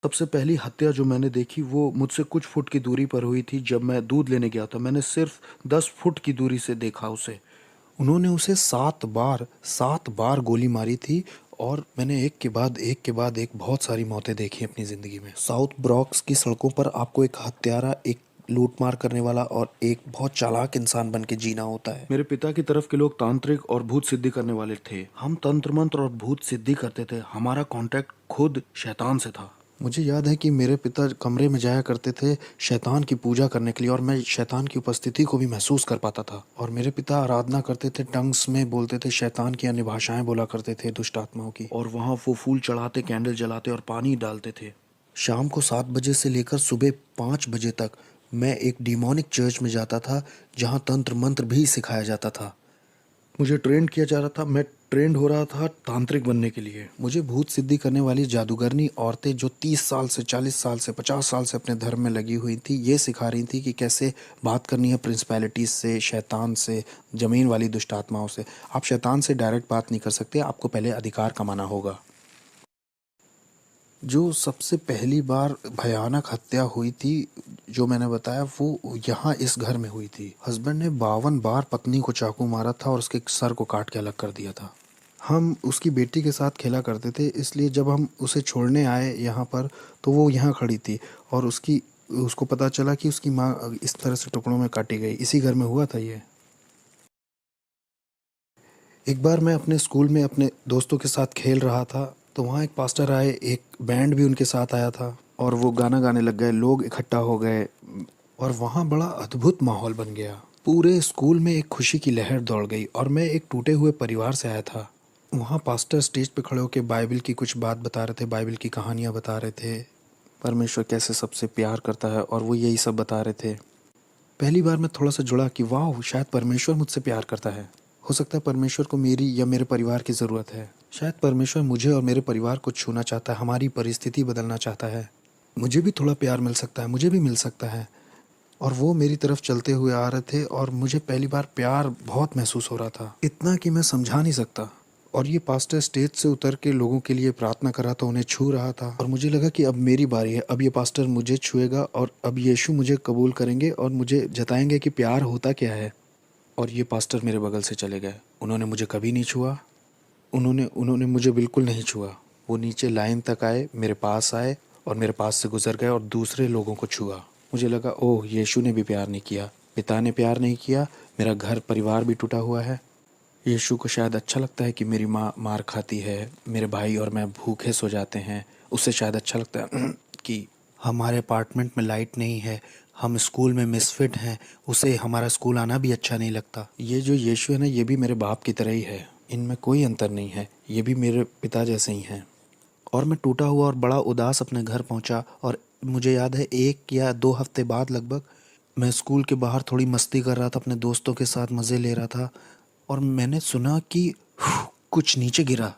सबसे पहली हत्या जो मैंने देखी वो मुझसे कुछ फुट की दूरी पर हुई थी जब मैं दूध लेने गया था। मैंने सिर्फ 10 फुट की दूरी से देखा उसे। उन्होंने उसे 7 बार गोली मारी थी और मैंने एक के बाद एक बहुत सारी मौतें देखी अपनी ज़िंदगी में। साउथ ब्रॉक्स की सड़कों पर आपको एक हत्यारा, एक लूटमार करने वाला और एक बहुत चालाक इंसान बन के जीना होता है। मेरे पिता की तरफ के लोग तांत्रिक और भूत सिद्धि करने वाले थे। हम तंत्र मंत्र और भूत सिद्धि करते थे। हमारा कांटेक्ट खुद शैतान से था। मुझे याद है कि मेरे पिता कमरे में जाया करते थे शैतान की पूजा करने के लिए, और मैं शैतान की उपस्थिति को भी महसूस कर पाता था। और मेरे पिता आराधना करते थे, टंग्स में बोलते थे, शैतान की अन्य भाषाएं बोला करते थे, दुष्ट आत्माओं की। और वहाँ वो फूल चढ़ाते, कैंडल जलाते और पानी डालते थे। शाम को 7 बजे से लेकर सुबह 5 बजे तक मैं एक डिमोनिक चर्च में जाता था जहाँ तंत्र मंत्र भी सिखाया जाता था। मुझे ट्रेंड किया जा रहा था। मैं ट्रेंड हो रहा था तांत्रिक बनने के लिए। मुझे भूत सिद्धि करने वाली जादूगरनी औरतें जो 30 साल से, 40 साल से, 50 साल से अपने धर्म में लगी हुई थी, ये सिखा रही थी कि कैसे बात करनी है प्रिंसिपैलिटीज से, शैतान से, ज़मीन वाली दुष्ट आत्माओं से। आप शैतान से डायरेक्ट बात नहीं कर सकते, आपको पहले अधिकार कमाना होगा। जो सबसे पहली बार भयानक हत्या हुई थी जो मैंने बताया, वो यहाँ इस घर में हुई थी। हस्बैंड ने 52 बार पत्नी को चाकू मारा था और उसके सर को काट के अलग कर दिया था। हम उसकी बेटी के साथ खेला करते थे, इसलिए जब हम उसे छोड़ने आए यहाँ पर तो वो यहाँ खड़ी थी और उसको पता चला कि उसकी माँ इस तरह से टुकड़ों में काटी गई। इसी घर में हुआ था ये। एक बार मैं अपने स्कूल में अपने दोस्तों के साथ खेल रहा था तो वहाँ एक पास्टर आए, एक बैंड भी उनके साथ आया था और वो गाना गाने लग गए। लोग इकट्ठा हो गए और वहाँ बड़ा अद्भुत माहौल बन गया। पूरे स्कूल में एक खुशी की लहर दौड़ गई और मैं एक टूटे हुए परिवार से आया था। वहाँ पास्टर स्टेज पे खड़े होकर बाइबल की कुछ बात बता रहे थे, बाइबल की कहानियाँ बता रहे थे, परमेश्वर कैसे सबसे प्यार करता है, और वो यही सब बता रहे थे। पहली बार मैं थोड़ा सा जुड़ा कि वाह, शायद परमेश्वर मुझसे प्यार करता है। हो सकता है परमेश्वर को मेरी या मेरे परिवार की ज़रूरत है। शायद परमेश्वर मुझे और मेरे परिवार को छूना चाहता है, हमारी परिस्थिति बदलना चाहता है। मुझे भी थोड़ा प्यार मिल सकता है, मुझे भी मिल सकता है। और वो मेरी तरफ चलते हुए आ रहे थे और मुझे पहली बार प्यार बहुत महसूस हो रहा था, इतना कि मैं समझा नहीं सकता। और ये पास्टर स्टेज से उतर के लोगों के लिए प्रार्थना कर रहा था, उन्हें छू रहा था, और मुझे लगा कि अब मेरी बारी है। अब ये पास्टर मुझे छुएगा और अब यीशु मुझे कबूल करेंगे और मुझे जताएंगे कि प्यार होता क्या है। और ये पास्टर मेरे बगल से चले गए। उन्होंने मुझे कभी नहीं छुआ। उन्होंने मुझे बिल्कुल नहीं छुआ। वो नीचे लाइन तक आए, मेरे पास आए और मेरे पास से गुजर गए और दूसरे लोगों को छुआ। मुझे लगा, ओह, यीशु ने भी प्यार नहीं किया, पिता ने प्यार नहीं किया, मेरा घर परिवार भी टूटा हुआ है। यीशु को शायद अच्छा लगता है कि मेरी माँ मार खाती है, मेरे भाई और मैं भूखे सो जाते हैं। उसे शायद अच्छा लगता है कि हमारे अपार्टमेंट में लाइट नहीं है, हम स्कूल में मिसफिट हैं, उसे हमारा स्कूल आना भी अच्छा नहीं लगता। ये जो यीशु है ना, ये भी मेरे बाप की तरह ही है, इनमें कोई अंतर नहीं है, ये भी मेरे पिता जैसे ही हैं। और मैं टूटा हुआ और बड़ा उदास अपने घर पहुंचा। और मुझे याद है 1 या 2 हफ्ते बाद लगभग मैं स्कूल के बाहर थोड़ी मस्ती कर रहा था, अपने दोस्तों के साथ मज़े ले रहा था, और मैंने सुना कि कुछ नीचे गिरा।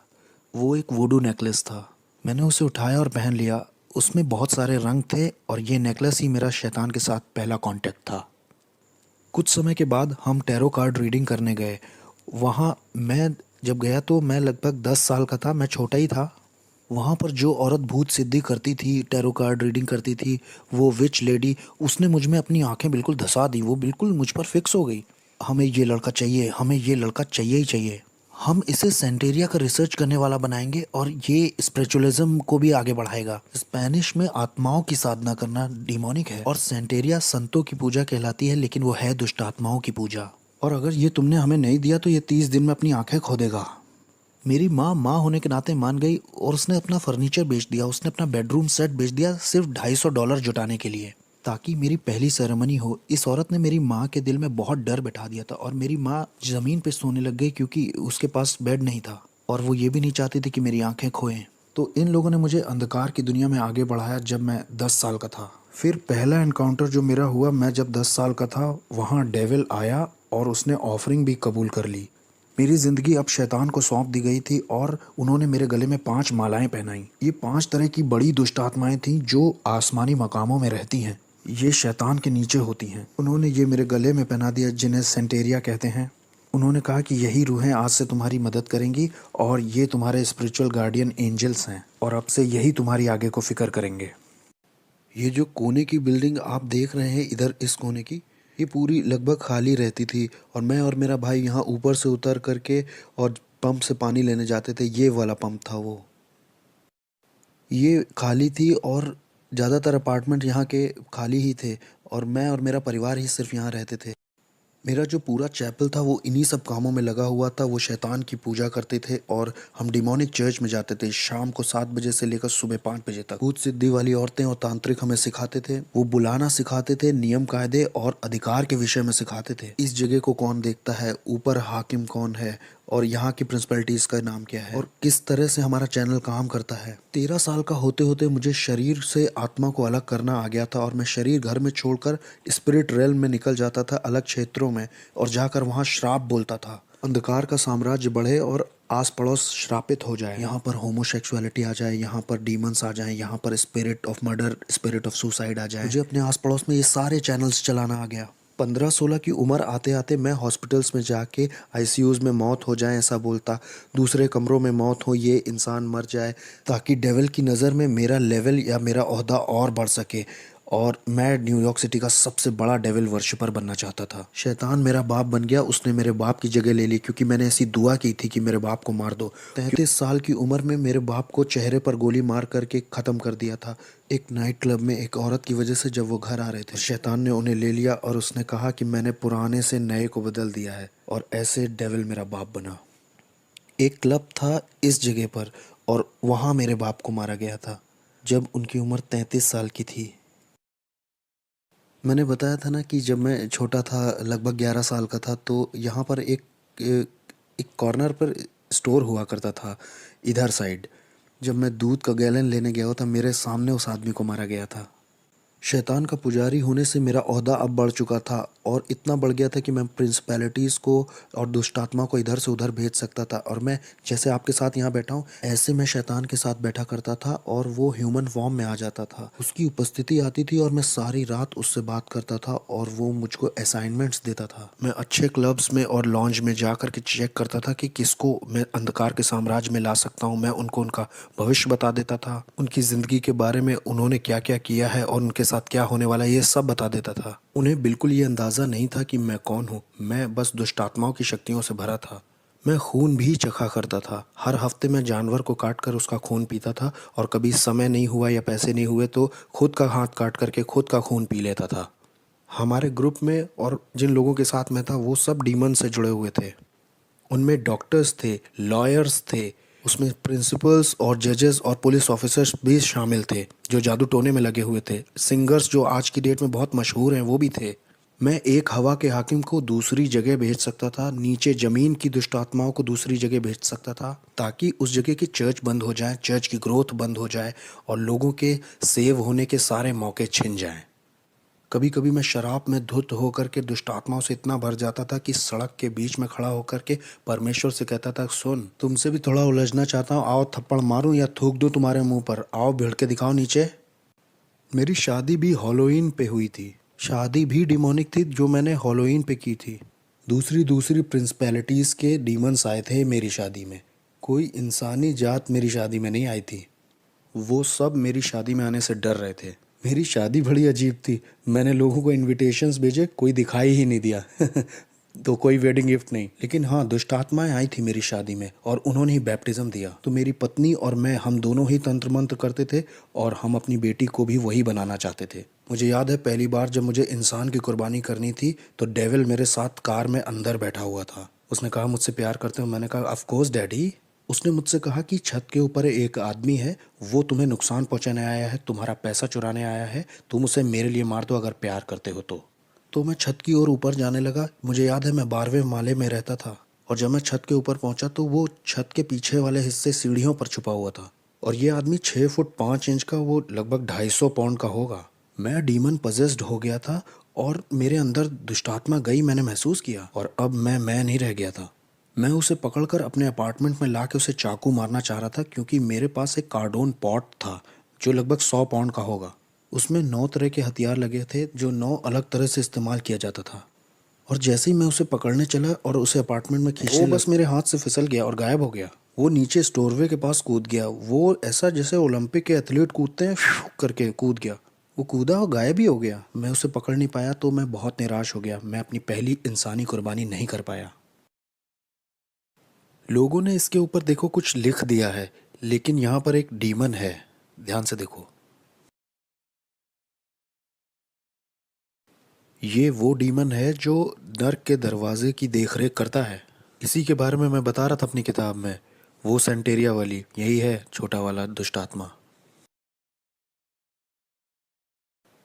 वो एक वुडू नेकलेस था। मैंने उसे उठाया और पहन लिया। उसमें बहुत सारे रंग थे और ये नेकलेस ही मेरा शैतान के साथ पहला कांटेक्ट था। कुछ समय के बाद हम टैरो कार्ड रीडिंग करने गए। वहाँ मैं जब गया तो मैं लगभग 10 साल का था, मैं छोटा ही था। वहाँ पर जो औरत भूत सिद्धि करती थी, टैरो कार्ड रीडिंग करती थी, वो विच लेडी, उसने मुझ में अपनी आंखें बिल्कुल धंसा दी। वो बिल्कुल मुझ पर फिक्स हो गई। हमें ये लड़का चाहिए, हमें ये लड़का चाहिए ही चाहिए। हम इसे सेंटेरिया का रिसर्च करने वाला बनाएंगे और ये स्पिरिचुअलिज्म को भी आगे बढ़ाएगा। स्पेनिश में आत्माओं की साधना करना डिमोनिक है और सेंटेरिया संतों की पूजा कहलाती है, लेकिन वो है दुष्ट आत्माओं की पूजा। और अगर ये तुमने हमें नहीं दिया तो ये 30 दिन में अपनी आंखें खो देगा। मेरी माँ माँ होने के नाते मान गई और उसने अपना फर्नीचर बेच दिया, उसने अपना बेडरूम सेट बेच दिया सिर्फ $250 जुटाने के लिए, ताकि मेरी पहली सेरेमनी हो। इस औरत ने मेरी माँ के दिल में बहुत डर बैठा दिया था और मेरी माँ ज़मीन पे सोने लग गई क्योंकि उसके पास बेड नहीं था और वो ये भी नहीं चाहती थी कि मेरी आंखें खोएं। तो इन लोगों ने मुझे अंधकार की दुनिया में आगे बढ़ाया जब मैं 10 साल का था। फिर पहला एनकाउंटर जो मेरा हुआ, मैं जब 10 साल का था, वहाँ डेविल आया और उसने ऑफरिंग भी कबूल कर ली। मेरी ज़िंदगी अब शैतान को सौंप दी गई थी और उन्होंने मेरे गले में 5 मालाएं पहनाई। ये 5 तरह की बड़ी दुष्ट आत्माएं थीं जो आसमानी मकामों में रहती हैं। ये शैतान के नीचे होती हैं। उन्होंने ये मेरे गले में पहना दिया, जिन्हें सेंटेरिया कहते हैं। उन्होंने कहा कि यही रूहें आज से तुम्हारी मदद करेंगी और ये तुम्हारे स्पिरिचुअल गार्डियन एंजल्स हैं और अब से यही तुम्हारी आगे को फिक्र करेंगे। ये जो कोने की बिल्डिंग आप देख रहे हैं इधर इस कोने की, ये पूरी लगभग खाली रहती थी और मैं और मेरा भाई यहाँ ऊपर से उतर करके और पंप से पानी लेने जाते थे। ये वाला पंप था वो। ये खाली थी और ज़्यादातर अपार्टमेंट यहाँ के खाली ही थे और मैं और मेरा परिवार ही सिर्फ यहाँ रहते थे। मेरा जो पूरा चैपल था वो इन्हीं सब कामों में लगा हुआ था। वो शैतान की पूजा करते थे और हम डिमोनिक चर्च में जाते थे शाम को 7 बजे से लेकर सुबह 5 बजे तक। भूत सिद्धि वाली औरतें और तांत्रिक हमें सिखाते थे। वो बुलाना सिखाते थे, नियम कायदे और अधिकार के विषय में सिखाते थे। इस जगह को कौन देखता है, ऊपर हाकिम कौन है और यहाँ की प्रिंसिपलिटीज का नाम क्या है और किस तरह से हमारा चैनल काम करता है। 13 साल का होते होते मुझे शरीर से आत्मा को अलग करना आ गया था और मैं शरीर घर में छोड़कर स्पिरिट रेल्म में निकल जाता था, अलग क्षेत्रों में, और जाकर वहाँ श्राप बोलता था। अंधकार का साम्राज्य बढ़े और आस पड़ोस श्रापित हो जाए। यहाँ पर होमोसेक्सुअलिटी आ जाए, यहाँ पर डीमंस आ जाए, यहाँ पर spirit of murder, spirit of suicide आ जाए। मुझे अपने आस पड़ोस में ये सारे चैनल्स चलाना आ गया। 15-16 की उम्र आते आते मैं हॉस्पिटल्स में जाके आईसीयूज में मौत हो जाए ऐसा बोलता, दूसरे कमरों में मौत हो, ये इंसान मर जाए, ताकि डेविल की नज़र में मेरा लेवल या मेरा ओहदा और बढ़ सके और मैं न्यूयॉर्क सिटी का सबसे बड़ा डेविल वर्शिपर बनना चाहता था। शैतान मेरा बाप बन गया, उसने मेरे बाप की जगह ले ली क्योंकि मैंने ऐसी दुआ की थी कि मेरे बाप को मार दो। 33 साल की उम्र में मेरे बाप को चेहरे पर गोली मार करके ख़त्म कर दिया था एक नाइट क्लब में एक औरत की वजह से। जब वो घर आ रहे थे, शैतान ने उन्हें ले लिया और उसने कहा कि मैंने पुराने से नए को बदल दिया है और ऐसे डेविल मेरा बाप बना। एक क्लब था इस जगह पर और वहाँ मेरे बाप को मारा गया था जब उनकी उम्र 33 साल की थी। मैंने बताया था ना कि जब मैं छोटा था, लगभग 11 साल का था, तो यहाँ पर एक कॉर्नर पर स्टोर हुआ करता था इधर साइड। जब मैं दूध का गैलन लेने गया था, मेरे सामने उस आदमी को मारा गया था। शैतान का पुजारी होने से मेरा ओहदा अब बढ़ चुका था और इतना बढ़ गया था कि मैं प्रिंसिपैलिटीज़ को और दुष्ट आत्मा को इधर से उधर भेज सकता था। और मैं जैसे आपके साथ यहाँ बैठा हूँ, ऐसे मैं शैतान के साथ बैठा करता था और वो ह्यूमन फॉर्म में आ जाता था। उसकी उपस्थिति आती थी और मैं सारी रात उससे बात करता था और वो मुझको असाइनमेंट्स देता था। मैं अच्छे क्लब्स में और लॉन्ज में जा कर के चेक करता था कि किसको मैं अंधकार के साम्राज्य में ला सकता हूँ। मैं उनको उनका भविष्य बता देता था, उनकी ज़िंदगी के बारे में, उन्होंने क्या क्या किया है और उनके साथ क्या होने वाला है, ये सब बता देता था। उन्हें बिल्कुल ये अंदाज़ा नहीं था कि मैं कौन हूँ। मैं बस दुष्ट आत्माओं की शक्तियों से भरा था। मैं खून भी चखा करता था। हर हफ्ते मैं जानवर को काट कर उसका खून पीता था और कभी समय नहीं हुआ या पैसे नहीं हुए तो खुद का हाथ काट करके खुद का खून पी लेता था। हमारे ग्रुप में और जिन लोगों के साथ मैं था वो सब डीमन से जुड़े हुए थे। उनमें डॉक्टर्स थे, लॉयर्स थे, उसमें प्रिंसिपल्स और जजेस और पुलिस ऑफिसर्स भी शामिल थे जो जादू टोने में लगे हुए थे। सिंगर्स जो आज की डेट में बहुत मशहूर हैं वो भी थे। मैं एक हवा के हाकिम को दूसरी जगह भेज सकता था, नीचे ज़मीन की दुष्ट आत्माओं को दूसरी जगह भेज सकता था ताकि उस जगह की चर्च बंद हो जाए, चर्च की ग्रोथ बंद हो जाए और लोगों के सेव होने के सारे मौके छिन जाएं। कभी कभी मैं शराब में धुत होकर के दुष्ट आत्माओं से इतना भर जाता था कि सड़क के बीच में खड़ा होकर के परमेश्वर से कहता था, सुन, तुमसे भी थोड़ा उलझना चाहता हूँ, आओ थप्पड़ मारूं या थूक दूं तुम्हारे मुंह पर, आओ भिड़ के दिखाओ नीचे। मेरी शादी भी हॉलोइन पे हुई थी। शादी भी डिमोनिक थी जो मैंने हॉलोइन पे की थी। दूसरी दूसरी प्रिंसिपैलिटीज़ के डीमंस आए थे मेरी शादी में। कोई इंसानी जात मेरी शादी में नहीं आई थी। वो सब मेरी शादी में आने से डर रहे थे। मेरी शादी बड़ी अजीब थी। मैंने लोगों को इनविटेशंस भेजे, कोई दिखाई ही नहीं दिया तो कोई वेडिंग गिफ्ट नहीं। लेकिन हाँ, दुष्ट आत्माएं आई थी मेरी शादी में और उन्होंने ही बैप्टिज्म दिया। तो मेरी पत्नी और मैं, हम दोनों ही तंत्र मंत्र करते थे और हम अपनी बेटी को भी वही बनाना चाहते थे। मुझे याद है पहली बार जब मुझे इंसान की कुर्बानी करनी थी तो डेविल मेरे साथ कार में अंदर बैठा हुआ था। उसने कहा, मुझसे प्यार करते हो? मैंने कहा, ऑफ कोर्स डैडी। उसने मुझसे कहा कि छत के ऊपर एक आदमी है, वो तुम्हें नुकसान पहुंचाने आया है, तुम्हारा पैसा चुराने आया है, तुम उसे मेरे लिए मार दो अगर प्यार करते हो तो मैं छत की ओर ऊपर जाने लगा। मुझे याद है मैं 12वें माले में रहता था और जब मैं छत के ऊपर पहुंचा तो वो छत के पीछे वाले हिस्से सीढ़ियों पर छुपा हुआ था और ये आदमी 6 फुट 5 इंच का, वो लगभग 250 पाउंड का होगा। मैं डीमन पजेस्ड हो गया था और मेरे अंदर दुष्टात्मा गई, मैंने महसूस किया और अब मैं नहीं रह गया था। मैं उसे पकड़कर अपने अपार्टमेंट में ला के उसे चाकू मारना चाह रहा था क्योंकि मेरे पास एक कार्डोन पॉट था जो लगभग 100 पाउंड का होगा। उसमें 9 तरह के हथियार लगे थे जो 9 अलग तरह से इस्तेमाल किया जाता था। और जैसे ही मैं उसे पकड़ने चला और उसे अपार्टमेंट में खींचने वो बस मेरे हाथ से फिसल गया और गायब हो गया। वो नीचे स्टोरवे के पास कूद गया। वो ऐसा जैसे ओलंपिक के एथलीट कूदते हैं, करके कूद गया। वो कूदा और गायब ही हो गया। मैं उसे पकड़ नहीं पाया तो मैं बहुत निराश हो गया। मैं अपनी पहली इंसानी कुर्बानी नहीं कर पाया। लोगों ने इसके ऊपर देखो कुछ लिख दिया है, लेकिन यहाँ पर एक डीमन है। ध्यान से देखो, ये वो डीमन है जो नर्क के दरवाजे की देखरेख करता है। इसी के बारे में मैं बता रहा था अपनी किताब में। वो सेंटेरिया वाली यही है, छोटा वाला दुष्ट आत्मा।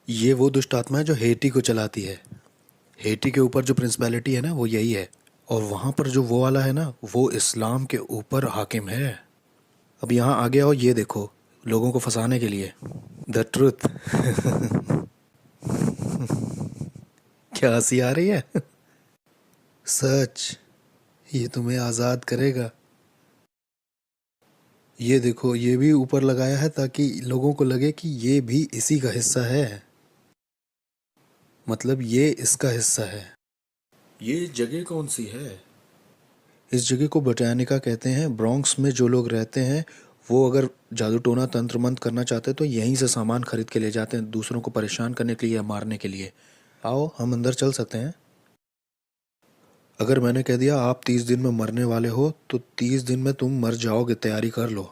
ये वो दुष्ट आत्मा है जो हेटी को चलाती है। हेटी के ऊपर जो प्रिंसिपैलिटी है ना, वो यही है। और वहाँ पर जो वो वाला है ना, वो इस्लाम के ऊपर हाकिम है। अब यहाँ आगे आओ, ये देखो, लोगों को फंसाने के लिए द ट्रुथ। क्या हंसी आ रही है? सच, ये तुम्हें आज़ाद करेगा। ये देखो, ये भी ऊपर लगाया है ताकि लोगों को लगे कि ये भी इसी का हिस्सा है, मतलब ये इसका हिस्सा है। ये जगह कौन सी है? इस जगह को बोटानिका कहते हैं। ब्रॉन्क्स में जो लोग रहते हैं वो अगर जादू टोना तंत्र मंत्र करना चाहते हैं तो यहीं से सामान खरीद के ले जाते हैं, दूसरों को परेशान करने के लिए या मारने के लिए। आओ, हम अंदर चल सकते हैं। अगर मैंने कह दिया आप 30 दिन में मरने वाले हो तो 30 दिन में तुम मर जाओगे, तैयारी कर लो।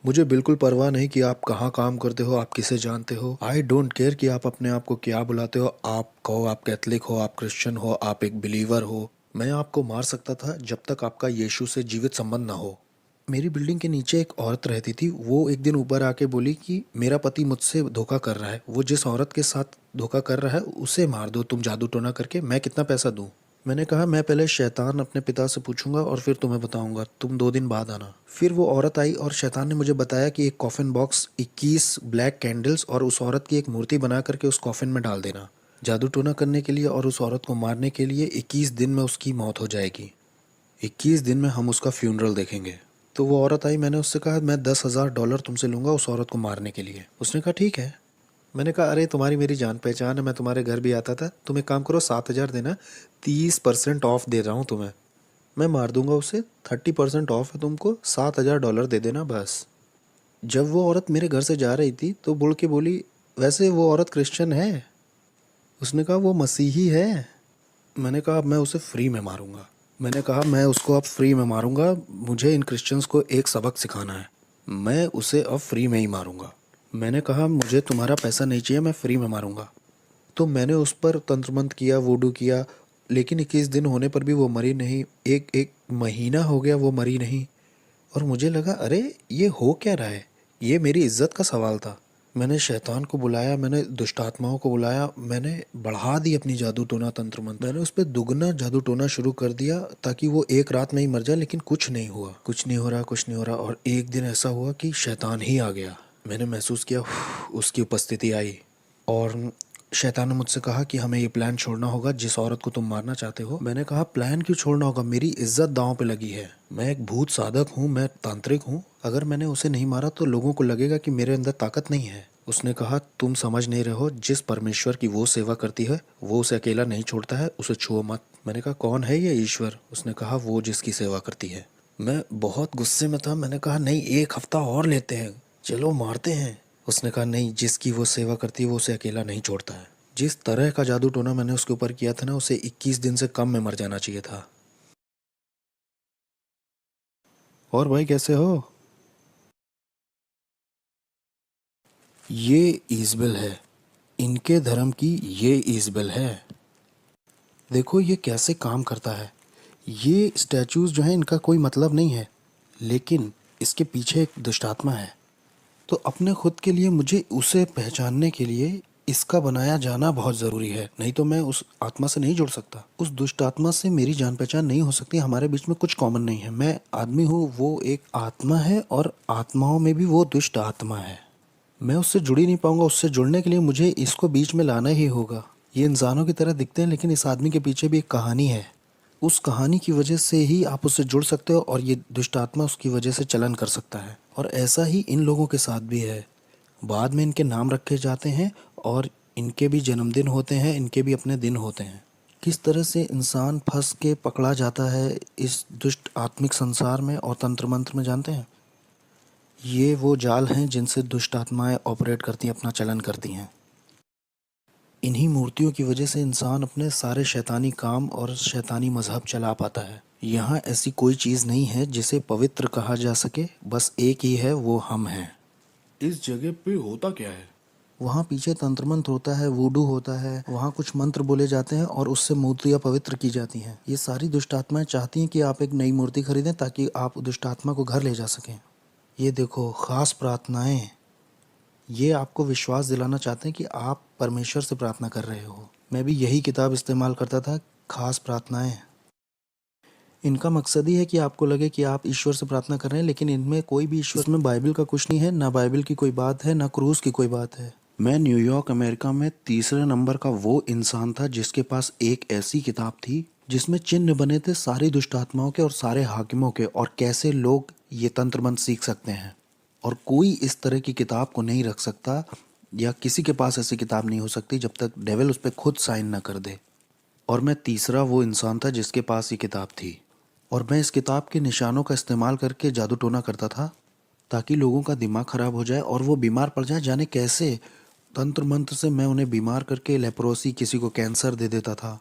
मुझे बिल्कुल परवाह नहीं कि आप कहाँ काम करते हो, आप किसे जानते हो। आई डोंट केयर कि आप अपने आप को क्या बुलाते हो। आप कहो आप कैथलिक हो, आप क्रिश्चियन हो, आप एक बिलीवर हो। मैं आपको मार सकता था जब तक आपका यीशु से जीवित संबंध ना हो। मेरी बिल्डिंग के नीचे एक औरत रहती थी। वो एक दिन ऊपर आके बोली कि मेरा पति मुझसे धोखा कर रहा है, वो जिस औरत के साथ धोखा कर रहा है उसे मार दो तुम जादू टोना करके, मैं कितना पैसा दूं। मैंने कहा मैं पहले शैतान अपने पिता से पूछूंगा और फिर तुम्हें बताऊंगा, तुम 2 दिन बाद आना। फिर वो औरत आई और शैतान ने मुझे बताया कि एक कॉफिन बॉक्स, 21 ब्लैक कैंडल्स और उस औरत की एक मूर्ति बना करके उस कॉफिन में डाल देना, जादू टोना करने के लिए और उस औरत को मारने के लिए। 21 दिन में उसकी मौत हो जाएगी। 21 दिन में हम उसका फ्यूनरल देखेंगे। तो वो औरत आई, मैंने उससे कहा मैं $10,000 तुमसे लूँगा उस औरत को मारने के लिए। उसने कहा ठीक है। मैंने कहा अरे तुम्हारी मेरी जान पहचान है, मैं तुम्हारे घर भी आता था, तुम एक काम करो 7,000 देना, 30% ऑफ दे रहा हूँ तुम्हें, मैं मार दूंगा उसे। 30% ऑफ है तुमको, $7,000 दे देना बस। जब वो औरत मेरे घर से जा रही थी तो बुड़ के बोली वैसे वो औरत क्रिश्चियन है। उसने कहा वो मसीही है। मैंने कहा अब मैं उसे फ्री में मारूंगा। मैंने कहा मैं उसको अब फ्री में मारूंगा, मुझे इन क्रिश्चियंस को एक सबक सिखाना है, मैं उसे अब फ्री में ही मारूंगा। मैंने कहा मुझे तुम्हारा पैसा नहीं चाहिए, मैं फ्री में मारूंगा। तो मैंने उस पर तंत्र मंत्र किया, वूडू किया, लेकिन 21 दिन होने पर भी वो मरी नहीं। एक एक महीना हो गया वो मरी नहीं। और मुझे लगा अरे ये हो क्या रहा है, ये मेरी इज्जत का सवाल था। मैंने शैतान को बुलाया, मैंने दुष्ट आत्माओं को बुलाया, मैंने बढ़ा दी अपनी जादू टोना तंत्र मंत्र, मैंने उस पर दुगना जादू टोना शुरू कर दिया ताकि वो एक रात में ही मर जाए। लेकिन कुछ नहीं हुआ, कुछ नहीं हो रहा, कुछ नहीं हो रहा। और एक दिन ऐसा हुआ कि शैतान ही आ गया। मैंने महसूस किया उसकी उपस्थिति आई और शैतान ने मुझसे कहा कि हमें ये प्लान छोड़ना होगा जिस औरत को तुम मारना चाहते हो। मैंने कहा प्लान क्यों छोड़ना होगा, मेरी इज्जत दांव पे लगी है, मैं एक भूत साधक हूँ, मैं तांत्रिक हूँ, अगर मैंने उसे नहीं मारा तो लोगों को लगेगा कि मेरे अंदर ताकत नहीं है। उसने कहा तुम समझ नहीं रहे हो, जिस परमेश्वर की वो सेवा करती है वो उसे अकेला नहीं छोड़ता है, उसे छुओ मत। मैंने कहा कौन है ये ईश्वर? उसने कहा वो जिसकी सेवा करती है। मैं बहुत गुस्से में था। मैंने कहा नहीं, 1 हफ्ता और लेते हैं, चलो मारते हैं। उसने कहा नहीं, जिसकी वो सेवा करती है वो उसे अकेला नहीं छोड़ता है। जिस तरह का जादू टोना मैंने उसके ऊपर किया था ना, उसे 21 दिन से कम में मर जाना चाहिए था। और भाई कैसे हो? ये ईजबेल है, इनके धर्म की ये ईजबेल है। देखो ये कैसे काम करता है। ये स्टैचूज जो हैं इनका कोई मतलब नहीं है, लेकिन इसके पीछे एक दुष्टात्मा है। तो अपने खुद के लिए मुझे उसे पहचानने के लिए इसका बनाया जाना बहुत ज़रूरी है, नहीं तो मैं उस आत्मा से नहीं जुड़ सकता। उस दुष्ट आत्मा से मेरी जान पहचान नहीं हो सकती, हमारे बीच में कुछ कॉमन नहीं है। मैं आदमी हूँ, वो एक आत्मा है, और आत्माओं में भी वो दुष्ट आत्मा है। मैं उससे जुड़ ही नहीं पाऊंगा। उससे जुड़ने के लिए मुझे इसको बीच में लाना ही होगा। ये इंसानों की तरह दिखते हैं, लेकिन इस आदमी के पीछे भी एक कहानी है। उस कहानी की वजह से ही आप उससे जुड़ सकते हो, और ये दुष्ट आत्मा उसकी वजह से चलन कर सकता है। और ऐसा ही इन लोगों के साथ भी है। बाद में इनके नाम रखे जाते हैं और इनके भी जन्मदिन होते हैं, इनके भी अपने दिन होते हैं। किस तरह से इंसान फंस के पकड़ा जाता है इस दुष्ट आत्मिक संसार में और तंत्र मंत्र में, जानते हैं? ये वो जाल हैं जिनसे दुष्ट आत्माएं ऑपरेट करती हैं, अपना चलन करती हैं। इन्हीं मूर्तियों की वजह से इंसान अपने सारे शैतानी काम और शैतानी मजहब चला पाता है। यहाँ ऐसी कोई चीज़ नहीं है जिसे पवित्र कहा जा सके, बस एक ही है, वो हम हैं। इस जगह पे होता क्या है? वहाँ पीछे तंत्र मंत्र होता है, वूडू होता है, वहाँ कुछ मंत्र बोले जाते हैं और उससे मूर्तियाँ पवित्र की जाती हैं। ये सारी दुष्ट आत्माएं चाहती हैं कि आप एक नई मूर्ति खरीदें ताकि आप दुष्ट आत्मा को घर ले जा सकें। ये देखो, खास प्रार्थनाएं, ये आपको विश्वास दिलाना चाहते हैं कि आप परमेश्वर से प्रार्थना कर रहे हो। मैं भी यही किताब इस्तेमाल करता था, खास प्रार्थनाएं। इनका मकसद ही है कि आपको लगे कि आप ईश्वर से प्रार्थना कर रहे हैं, लेकिन इनमें कोई भी ईश्वर, इसमें बाइबल का कुछ नहीं है, ना बाइबल की कोई बात है, ना क्रूस की कोई बात है। मैं न्यूयॉर्क अमेरिका में तीसरे नंबर का वो इंसान था जिसके पास एक ऐसी किताब थी जिसमें चिन्ह बने थे सारी दुष्ट आत्माओं के और सारे हाकिमों के, और कैसे लोग ये तंत्र मंत्र सीख सकते हैं। और कोई इस तरह की किताब को नहीं रख सकता, या किसी के पास ऐसी किताब नहीं हो सकती जब तक डेविल उस पर खुद साइन ना कर दे। और मैं तीसरा वो इंसान था जिसके पास ये किताब थी, और मैं इस किताब के निशानों का इस्तेमाल करके जादू टोना करता था ताकि लोगों का दिमाग खराब हो जाए और वो बीमार पड़ जाए। जाने कैसे तंत्र मंत्र से मैं उन्हें बीमार करके लेप्रोसी, किसी को कैंसर दे देता था।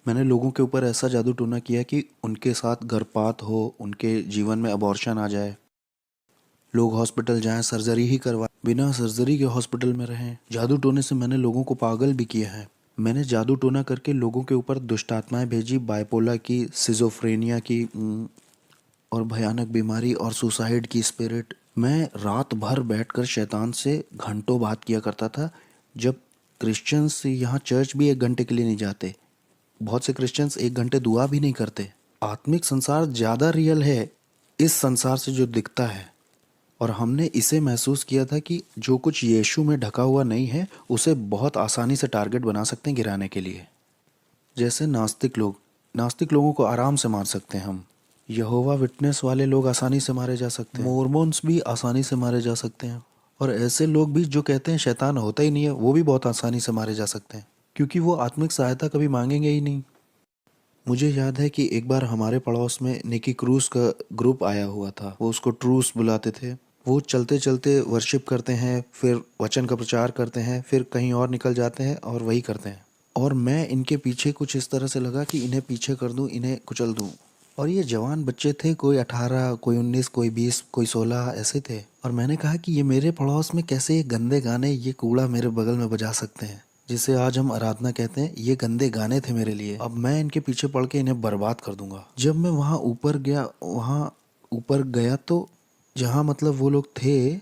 मैंने लोगों के ऊपर ऐसा जादू टोना किया कि उनके साथ गर्भपात हो, उनके जीवन में अबॉर्शन आ जाए, लोग हॉस्पिटल जाएं, सर्जरी ही करवाएं, बिना सर्जरी के हॉस्पिटल में रहें। जादू टोने से मैंने लोगों को पागल भी किया है। मैंने जादू टोना करके लोगों के ऊपर दुष्ट आत्माएं भेजी, बाइपोला की, सिजोफ्रेनिया की, और भयानक बीमारी और सुसाइड की स्पिरिट। मैं रात भर बैठकर शैतान से घंटों बात किया करता था। जब क्रिश्चियंस यहाँ चर्च भी 1 घंटे के लिए नहीं जाते, बहुत से क्रिश्चियंस 1 घंटे दुआ भी नहीं करते। आत्मिक संसार ज़्यादा रियल है इस संसार से जो दिखता है, और हमने इसे महसूस किया था कि जो कुछ यीशु में ढका हुआ नहीं है उसे बहुत आसानी से टारगेट बना सकते हैं गिराने के लिए। जैसे नास्तिक लोगों को आराम से मार सकते हैं हम। यहोवा विटनेस वाले लोग आसानी से मारे जा सकते हैं। मोर्मोन्स भी आसानी से मारे जा सकते हैं। और ऐसे लोग भी जो कहते हैं शैतान होता ही नहीं है, वो भी बहुत आसानी से मारे जा सकते हैं, क्योंकि वो आत्मिक सहायता कभी मांगेंगे ही नहीं। मुझे याद है कि एक बार हमारे पड़ोस में निकी क्रूस का ग्रुप आया हुआ था। वो उसको ट्रूस बुलाते थे। वो चलते चलते वर्शिप करते हैं, फिर वचन का प्रचार करते हैं, फिर कहीं और निकल जाते हैं और वही करते हैं। और मैं इनके पीछे कुछ इस तरह से लगा कि इन्हें पीछे कर दूं, इन्हें कुचल दूं। और ये जवान बच्चे थे, कोई 18, कोई 19, कोई 20, कोई 16 ऐसे थे। और मैंने कहा कि ये मेरे पड़ोस में कैसे ये गंदे गाने, ये कूड़ा मेरे बगल में बजा सकते हैं, जिसे आज हम आराधना कहते हैं। ये गंदे गाने थे मेरे लिए। अब मैं इनके पीछे पड़ के इन्हें बर्बाद कर दूंगा। जब मैं वहाँ ऊपर गया तो जहाँ मतलब वो लोग थे,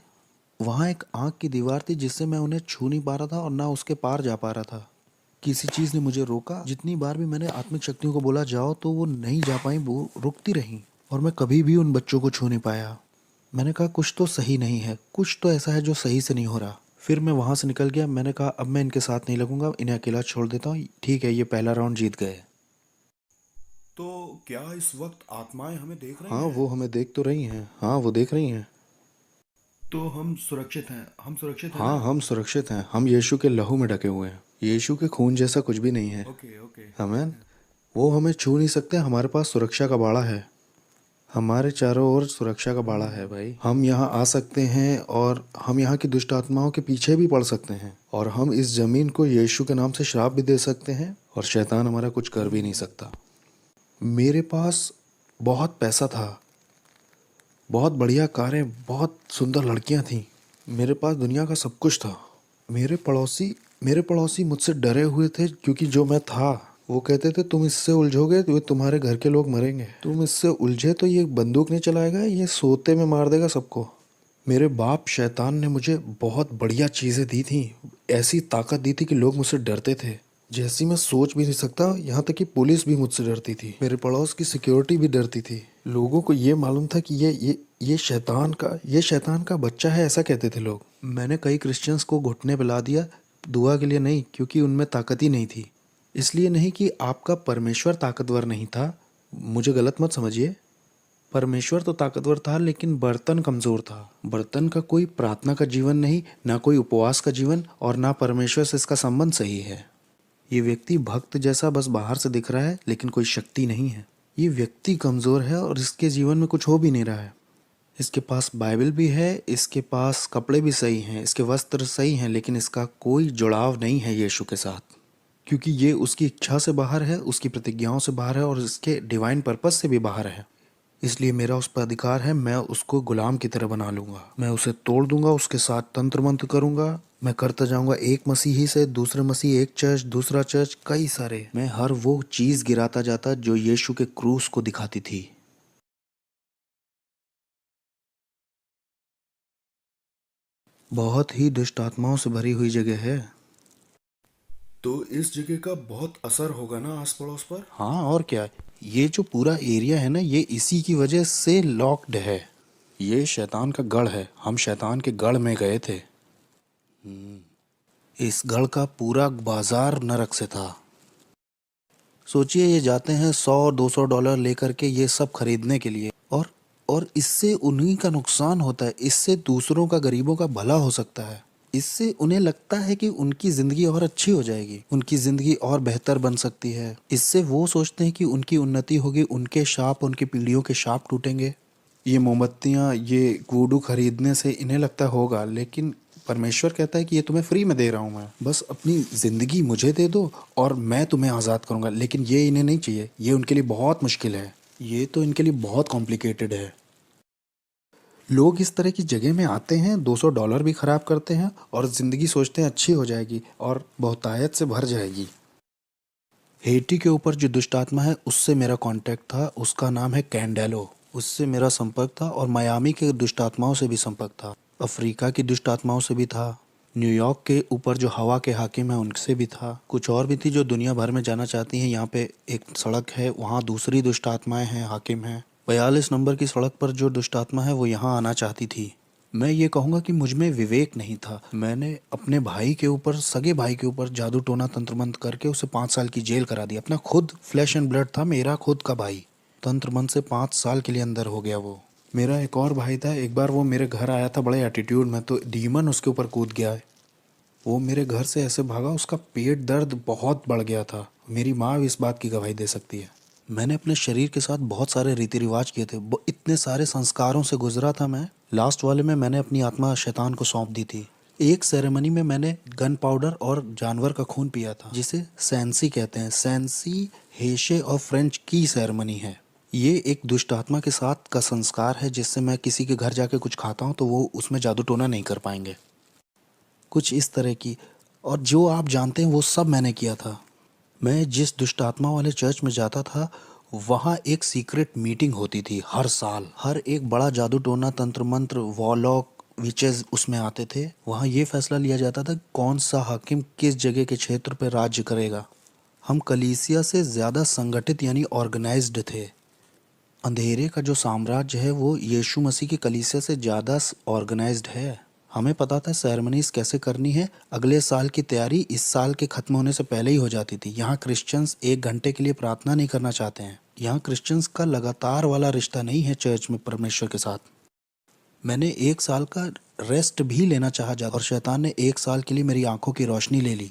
वहाँ एक आँख की दीवार थी जिससे मैं उन्हें छू नहीं पा रहा था और ना उसके पार जा पा रहा था। किसी चीज़ ने मुझे रोका। जितनी बार भी मैंने आत्मिक शक्तियों को बोला जाओ, तो वो नहीं जा पाई, वो रुकती रहीं, और मैं कभी भी उन बच्चों को छू नहीं पाया। मैंने कहा कुछ तो सही नहीं है, कुछ तो ऐसा है जो सही से नहीं हो रहा। फिर मैं वहाँ से निकल गया। मैंने कहा अब मैं इनके साथ नहीं लगूंगा, इन्हें अकेला छोड़ देता हूँ। ठीक है, ये पहला राउंड जीत गए। तो क्या इस वक्त आत्माएं हमें देख रही हाँ, हैं? वो हमें देख तो रही हैं। हाँ, वो देख रही हैं। तो हम सुरक्षित हैं, हम सुरक्षित हैं हाँ, ना? हम सुरक्षित हैं। हम यीशु के लहू में ढके हुए हैं। यीशु के खून जैसा कुछ भी नहीं है। Okay okay. आमीन। वो हमें छू नहीं सकते। हमारे पास सुरक्षा का बाड़ा है। हमारे चारों ओर सुरक्षा का बाड़ा है भाई। हम यहाँ आ सकते हैं और हम यहाँ की दुष्ट आत्माओं के पीछे भी पड़ सकते हैं, और हम इस जमीन को यीशु के नाम से श्राप भी दे सकते हैं, और शैतान हमारा कुछ कर भी नहीं सकता। मेरे पास बहुत पैसा था, बहुत बढ़िया कारें, बहुत सुंदर लड़कियां थीं। मेरे पास दुनिया का सब कुछ था। मेरे पड़ोसी मुझसे डरे हुए थे, क्योंकि जो मैं था, वो कहते थे तुम इससे उलझोगे तो तुम्हारे घर के लोग मरेंगे। तुम इससे उलझे तो ये बंदूक नहीं चलाएगा, ये सोते में मार देगा सबको। मेरे बाप शैतान ने मुझे बहुत बढ़िया चीज़ें दी थी, ऐसी ताकत दी थी कि लोग मुझसे डरते थे, जैसी मैं सोच भी नहीं सकता। यहाँ तक कि पुलिस भी मुझसे डरती थी। मेरे पड़ोस की सिक्योरिटी भी डरती थी। लोगों को ये मालूम था कि ये शैतान का बच्चा है, ऐसा कहते थे लोग। मैंने कई क्रिश्चियंस को घुटने पिला दिया, दुआ के लिए नहीं, क्योंकि उनमें ताकत ही नहीं थी। इसलिए नहीं कि आपका परमेश्वर ताकतवर नहीं था, मुझे गलत मत समझिए। परमेश्वर तो ताकतवर था, लेकिन बर्तन कमज़ोर था। बर्तन का कोई प्रार्थना का जीवन नहीं, ना कोई उपवास का जीवन, और ना परमेश्वर से इसका संबंध सही है। ये व्यक्ति भक्त जैसा बस बाहर से दिख रहा है, लेकिन कोई शक्ति नहीं है। ये व्यक्ति कमज़ोर है और इसके जीवन में कुछ हो भी नहीं रहा है। इसके पास बाइबल भी है, इसके पास कपड़े भी सही हैं, इसके वस्त्र सही हैं, लेकिन इसका कोई जुड़ाव नहीं है यीशु के साथ, क्योंकि ये उसकी इच्छा से बाहर है, उसकी प्रतिज्ञाओं से बाहर है और इसके डिवाइन पर्पस से भी बाहर है। इसलिए मेरा उस पर अधिकार है, मैं उसको गुलाम की तरह बना लूँगा, मैं उसे तोड़ दूंगा, उसके साथ तंत्र मंत्र करूँगा, मैं करता जाऊँगा एक मसीही से दूसरे मसीह, एक चर्च दूसरा चर्च, कई सारे। मैं हर वो चीज़ गिराता जाता जो यीशु के क्रूस को दिखाती थी। बहुत ही दुष्ट आत्माओं से भरी हुई जगह है। तो इस जगह का बहुत असर होगा ना आस पड़ोस पर। हाँ, और क्या। ये जो पूरा एरिया है ना, ये इसी की वजह से लॉक्ड है। ये शैतान का गढ़ है, हम शैतान के गढ़ में गए थे। इस गढ़ का पूरा बाजार नरक से था। सोचिए, ये जाते हैं $100-200 लेकर के ये सब खरीदने के लिए, और इससे उन्हीं का नुकसान होता है, इससे दूसरों का, गरीबों का भला हो सकता है। इससे उन्हें लगता है कि उनकी ज़िंदगी और अच्छी हो जाएगी, उनकी ज़िंदगी और बेहतर बन सकती है। इससे वो सोचते हैं कि उनकी उन्नति होगी, उनके शाप, उनकी पीढ़ियों के शाप टूटेंगे। ये मोमबत्तियाँ, ये वुडू खरीदने से इन्हें लगता होगा, लेकिन परमेश्वर कहता है कि ये तुम्हें फ्री में दे रहा हूँ मैं, बस अपनी ज़िंदगी मुझे दे दो और मैं तुम्हें आज़ाद करूँगा। लेकिन ये इन्हें नहीं चाहिए, ये उनके लिए बहुत मुश्किल है, ये तो इनके लिए बहुत कॉम्प्लिकेटेड है। लोग इस तरह की जगह में आते हैं, $200 भी खराब करते हैं और ज़िंदगी सोचते हैं अच्छी हो जाएगी और बहुतायत से भर जाएगी। हेटी के ऊपर जो दुष्ट आत्मा है, उससे मेरा कांटेक्ट था, उसका नाम है कैंडेलो, उससे मेरा संपर्क था। और मायामी के दुष्ट आत्माओं से भी संपर्क था, अफ्रीका की दुष्ट आत्माओं से भी था, न्यूयॉर्क के ऊपर जो हवा के हाकिम हैं उनसे भी था, कुछ और भी थी जो दुनिया भर में जाना चाहती हैं। यहाँ पे एक सड़क है, वहाँ दूसरी दुष्ट आत्माएं हैं, हाकिम हैं। 42 नंबर की सड़क पर जो दुष्ट आत्मा है वो यहाँ आना चाहती थी। मैं ये कहूँगा कि मुझ में विवेक नहीं था। मैंने अपने भाई के ऊपर, सगे भाई के ऊपर जादू टोना तंत्र मंत्र करके उसे 5 साल की जेल करा दी। अपना खुद फ्लैश एंड ब्लड था, मेरा खुद का भाई, तंत्र मंत्र से 5 साल के लिए अंदर हो गया वो। मेरा एक और भाई था, एक बार वो मेरे घर आया था बड़े एटीट्यूड में, तो डीमन उसके ऊपर कूद गया है। वो मेरे घर से ऐसे भागा, उसका पेट दर्द बहुत बढ़ गया था। मेरी माँ भी इस बात की गवाही दे सकती है। मैंने अपने शरीर के साथ बहुत सारे रीति रिवाज किए थे, इतने सारे संस्कारों से गुजरा था मैं। लास्ट वाले में मैंने अपनी आत्मा शैतान को सौंप दी थी। एक सेरेमनी में मैंने गन पाउडर और जानवर का खून पिया था, जिसे सैंसी कहते हैं। सैंसी हेशे और फ्रेंच की सेरेमनी है। ये एक दुष्ट आत्मा के साथ का संस्कार है, जिससे मैं किसी के घर जाके कुछ खाता हूँ तो वो उसमें जादू टोना नहीं कर पाएंगे, कुछ इस तरह की। और जो आप जानते हैं वो सब मैंने किया था। मैं जिस दुष्ट आत्मा वाले चर्च में जाता था, वहाँ एक सीक्रेट मीटिंग होती थी हर साल। हर एक बड़ा जादू टोना, तंत्र मंत्र, वॉलॉक, विचेस उसमें आते थे। वहाँ ये फैसला लिया जाता था कौन सा हाकिम किस जगह के क्षेत्र पर राज्य करेगा। हम कलीसिया से ज़्यादा संगठित यानी ऑर्गेनाइज्ड थे। अंधेरे का जो साम्राज्य है वो यीशु मसीह की कलीसिया से ज़्यादा ऑर्गेनाइज्ड है। हमें पता था सेरेमनीज कैसे करनी है। अगले साल की तैयारी इस साल के ख़त्म होने से पहले ही हो जाती थी। यहाँ क्रिश्चियंस 1 घंटे के लिए प्रार्थना नहीं करना चाहते हैं। यहाँ क्रिश्चियंस का लगातार वाला रिश्ता नहीं है चर्च में परमेश्वर के साथ। मैंने 1 साल का रेस्ट भी लेना चाहा जाता, और शैतान ने 1 साल के लिए मेरी आंखों की रोशनी ले ली।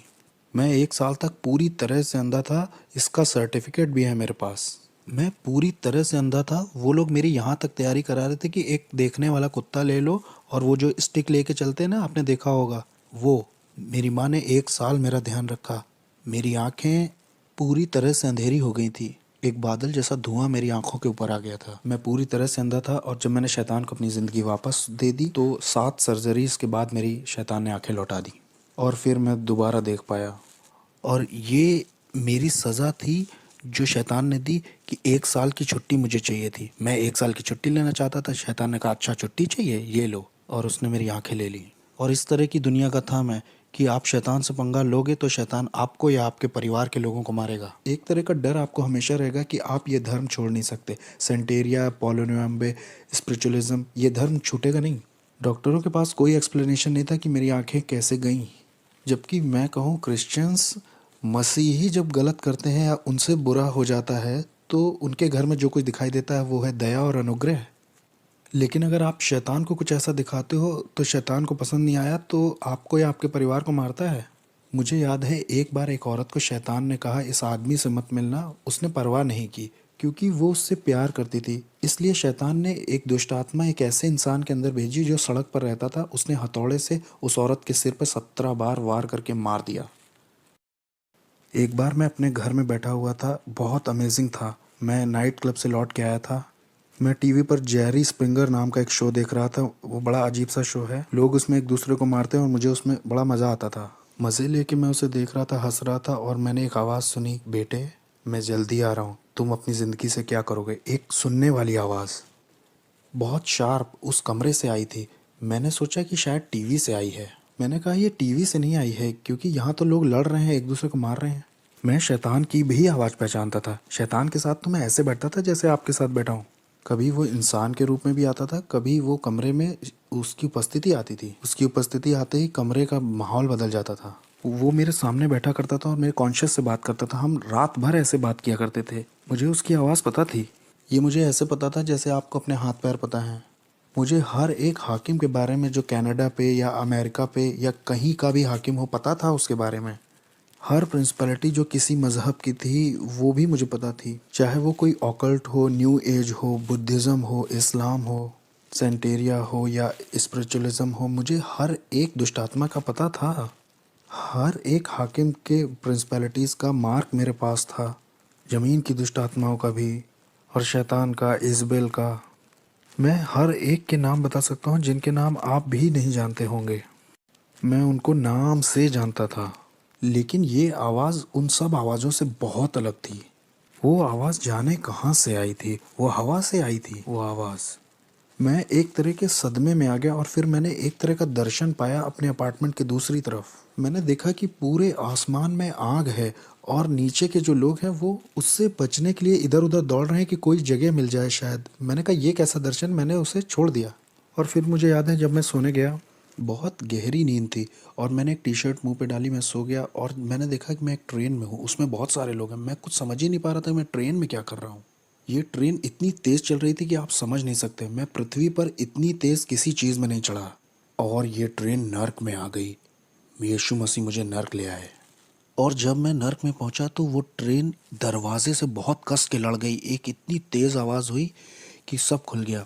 मैं 1 साल तक पूरी तरह से अंधा था, इसका सर्टिफिकेट भी है मेरे पास। मैं पूरी तरह से अंधा था। वो लोग मेरी यहाँ तक तैयारी करा रहे थे कि एक देखने वाला कुत्ता ले लो, और वो जो स्टिक लेके चलते हैं ना, आपने देखा होगा वो। मेरी माँ ने 1 साल मेरा ध्यान रखा। मेरी आंखें पूरी तरह से अंधेरी हो गई थी। एक बादल जैसा धुआं मेरी आंखों के ऊपर आ गया था। मैं पूरी तरह से अंधा था, और जब मैंने शैतान को अपनी ज़िंदगी वापस दे दी तो 7 सर्जरीज के बाद मेरी शैतान ने आंखें लौटा दी, और फिर मैं दोबारा देख पाया। और ये मेरी सज़ा थी जो शैतान ने दी, कि 1 साल की छुट्टी मुझे चाहिए थी। मैं 1 साल की छुट्टी लेना चाहता था। शैतान ने कहा अच्छा छुट्टी चाहिए, ये लो, और उसने मेरी आंखें ले ली। और इस तरह की दुनिया का था मैं, कि आप शैतान से पंगा लोगे तो शैतान आपको या आपके परिवार के लोगों को मारेगा। एक तरह का डर आपको हमेशा रहेगा कि आप ये धर्म छोड़ नहीं सकते। सेंटेरिया, पोलोनियम्बे, स्पिरिचुअलिज्म, ये धर्म छूटेगा नहीं। डॉक्टरों के पास कोई एक्सप्लेनेशन नहीं था कि मेरी आंखें कैसे गईं। जबकि मैं कहूँ, क्रिश्चियंस, मसीही जब गलत करते हैं या उनसे बुरा हो जाता है तो उनके घर में जो कुछ दिखाई देता है वो है दया और अनुग्रह। लेकिन अगर आप शैतान को कुछ ऐसा दिखाते हो तो शैतान को पसंद नहीं आया तो आपको या आपके परिवार को मारता है। मुझे याद है एक बार एक औरत को शैतान ने कहा इस आदमी से मत मिलना। उसने परवाह नहीं की क्योंकि वो उससे प्यार करती थी। इसलिए शैतान ने एक दुष्ट आत्मा एक ऐसे इंसान के अंदर भेजी जो सड़क पर रहता था। उसने हथौड़े से उस औरत के सिर पर 17 बार वार करके मार दिया। एक बार मैं अपने घर में बैठा हुआ था, बहुत अमेजिंग था। मैं नाइट क्लब से लौट के आया था। मैं टीवी पर जेरी स्प्रिंगर नाम का एक शो देख रहा था। वो बड़ा अजीब सा शो है, लोग उसमें एक दूसरे को मारते हैं और मुझे उसमें बड़ा मज़ा आता था। मज़े लेके मैं उसे देख रहा था, हंस रहा था और मैंने एक आवाज़ सुनी, बेटे मैं जल्दी आ रहा हूँ, तुम अपनी ज़िंदगी से क्या करोगे। एक सुनने वाली आवाज़ बहुत शार्प उस कमरे से आई थी। मैंने सोचा कि शायद टीवी से आई है। मैंने कहा ये टीवी से नहीं आई है क्योंकि यहाँ तो लोग लड़ रहे हैं, एक दूसरे को मार रहे हैं। मैं शैतान की भी आवाज़ पहचानता था। शैतान के साथ तो मैं ऐसे बैठता था जैसे आपके साथ बैठा हूँ। कभी वो इंसान के रूप में भी आता था, कभी वो कमरे में उसकी उपस्थिति आती थी। उसकी उपस्थिति आते ही कमरे का माहौल बदल जाता था। वो मेरे सामने बैठा करता था और मेरे कॉन्शियस से बात करता था। हम रात भर ऐसे बात किया करते थे। मुझे उसकी आवाज़ पता थी। ये मुझे ऐसे पता था जैसे आपको अपने हाथ पैर पता है। मुझे हर एक हाकिम के बारे में जो कनाडा पे या अमेरिका पे या कहीं का भी हाकिम हो पता था उसके बारे में। हर प्रिंसिपलिटी जो किसी मज़हब की थी वो भी मुझे पता थी, चाहे वो कोई ऑकल्ट हो, न्यू एज हो, बुद्धिज़्म हो, इस्लाम हो, सेंटेरिया हो या स्पिरिचुअलिज्म हो। मुझे हर एक दुष्टात्मा का पता था। हर एक हाकिम के प्रिंसिपलिटीज़ का मार्क मेरे पास था। ज़मीन की दुष्टात्माओं का भी और शैतान का, इज़बेल का। मैं हर एक के नाम बता सकता हूँ जिनके नाम आप भी नहीं जानते होंगे। मैं उनको नाम से जानता था। लेकिन ये आवाज़ उन सब आवाज़ों से बहुत अलग थी। वो आवाज़ जाने कहाँ से आई थी, वो हवा से आई थी वो आवाज़। मैं एक तरह के सदमे में आ गया और फिर मैंने एक तरह का दर्शन पाया अपने अपार्टमेंट के दूसरी तरफ। मैंने देखा कि पूरे आसमान में आग है और नीचे के जो लोग हैं वो उससे बचने के लिए इधर उधर दौड़ रहे हैं कि कोई जगह मिल जाए शायद। मैंने कहा ये कैसा दर्शन, मैंने उसे छोड़ दिया। और फिर मुझे याद है जब मैं सोने गया, बहुत गहरी नींद थी और मैंने एक टी शर्ट मुंह पे डाली, मैं सो गया और मैंने देखा कि मैं एक ट्रेन में हूँ, उसमें बहुत सारे लोग हैं। मैं कुछ समझ ही नहीं पा रहा था मैं ट्रेन में क्या कर रहा हूँ। ये ट्रेन इतनी तेज़ चल रही थी कि आप समझ नहीं सकते। मैं पृथ्वी पर इतनी तेज़ किसी चीज़ में नहीं चढ़ा और ये ट्रेन नर्क में आ गई। यीशु मसीह मुझे नर्क ले आए। और जब मैं नर्क में पहुंचा तो वो ट्रेन दरवाजे से बहुत कस के लड़ गई। एक इतनी तेज़ आवाज़ हुई कि सब खुल गया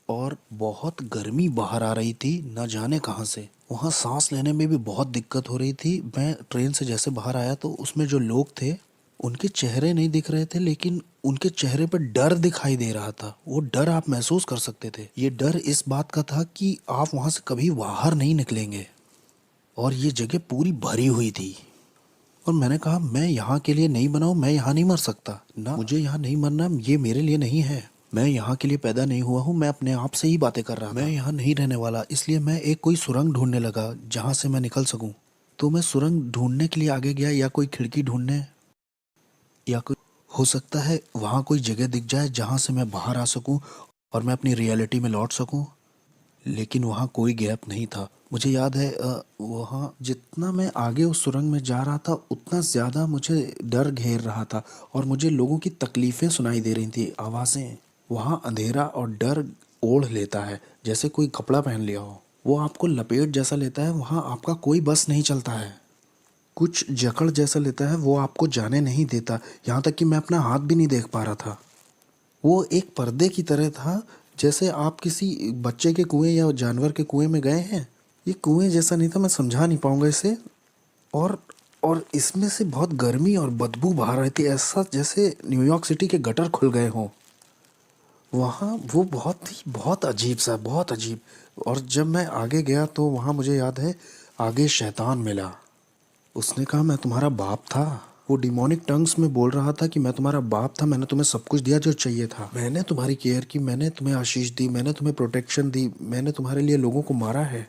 और बहुत गर्मी बाहर आ रही थी, न जाने कहाँ से। वहाँ सांस लेने में भी बहुत दिक्कत हो रही थी। मैं ट्रेन से जैसे बाहर आया तो उसमें जो लोग थे उनके चेहरे नहीं दिख रहे थे, लेकिन उनके चेहरे पर डर दिखाई दे रहा था। वो डर आप महसूस कर सकते थे। ये डर इस बात का था कि आप वहाँ से कभी बाहर नहीं निकलेंगे और ये जगह पूरी भरी हुई थी। और मैंने कहा मैं यहाँ के लिए नहीं बना हूँ, मैं यहाँ नहीं मर सकता ना, मुझे यहाँ नहीं मरना, ये मेरे लिए नहीं है। मैं यहाँ के लिए पैदा नहीं हुआ हूँ। मैं अपने आप से ही बातें कर रहा था। मैं यहाँ नहीं रहने वाला, इसलिए मैं एक कोई सुरंग ढूंढने लगा जहाँ से मैं निकल सकूँ। तो मैं सुरंग ढूंढने के लिए आगे गया, या कोई खिड़की ढूंढने, या कोई, हो सकता है वहाँ कोई जगह दिख जाए जहाँ से मैं बाहर आ सकूँ और मैं अपनी रियलिटी में लौट सकूँ। लेकिन वहाँ कोई गैप नहीं था। मुझे याद है वहाँ जितना मैं आगे उस सुरंग में जा रहा था उतना ज़्यादा मुझे डर घेर रहा था और मुझे लोगों की तकलीफ़ें सुनाई दे रही थी, आवाज़ें। वहाँ अंधेरा और डर ओढ़ लेता है जैसे कोई कपड़ा पहन लिया हो। वो आपको लपेट जैसा लेता है। वहाँ आपका कोई बस नहीं चलता है। कुछ जकड़ जैसा लेता है, वो आपको जाने नहीं देता। यहाँ तक कि मैं अपना हाथ भी नहीं देख पा रहा था। वो एक पर्दे की तरह था, जैसे आप किसी बच्चे के कुएं या जानवर के कुएं में गए हैं। ये कुएं जैसा नहीं था, मैं समझा नहीं पाऊंगा इसे। और और इसमें से बहुत गर्मी और बदबू बाहर रही थी, ऐसा जैसे न्यूयॉर्क सिटी के गटर खुल गए हों। वहाँ वो बहुत अजीब सा, बहुत अजीब। और जब मैं आगे गया तो वहाँ मुझे याद है आगे शैतान मिला। उसने कहा मैं तुम्हारा बाप था। वो डिमोनिक टंग्स में बोल रहा था कि मैं तुम्हारा बाप था, मैंने तुम्हें सब कुछ दिया जो चाहिए था, मैंने तुम्हारी केयर की, मैंने तुम्हें आशीष दी, मैंने तुम्हें प्रोटेक्शन दी, मैंने तुम्हारे लिए लोगों को मारा है,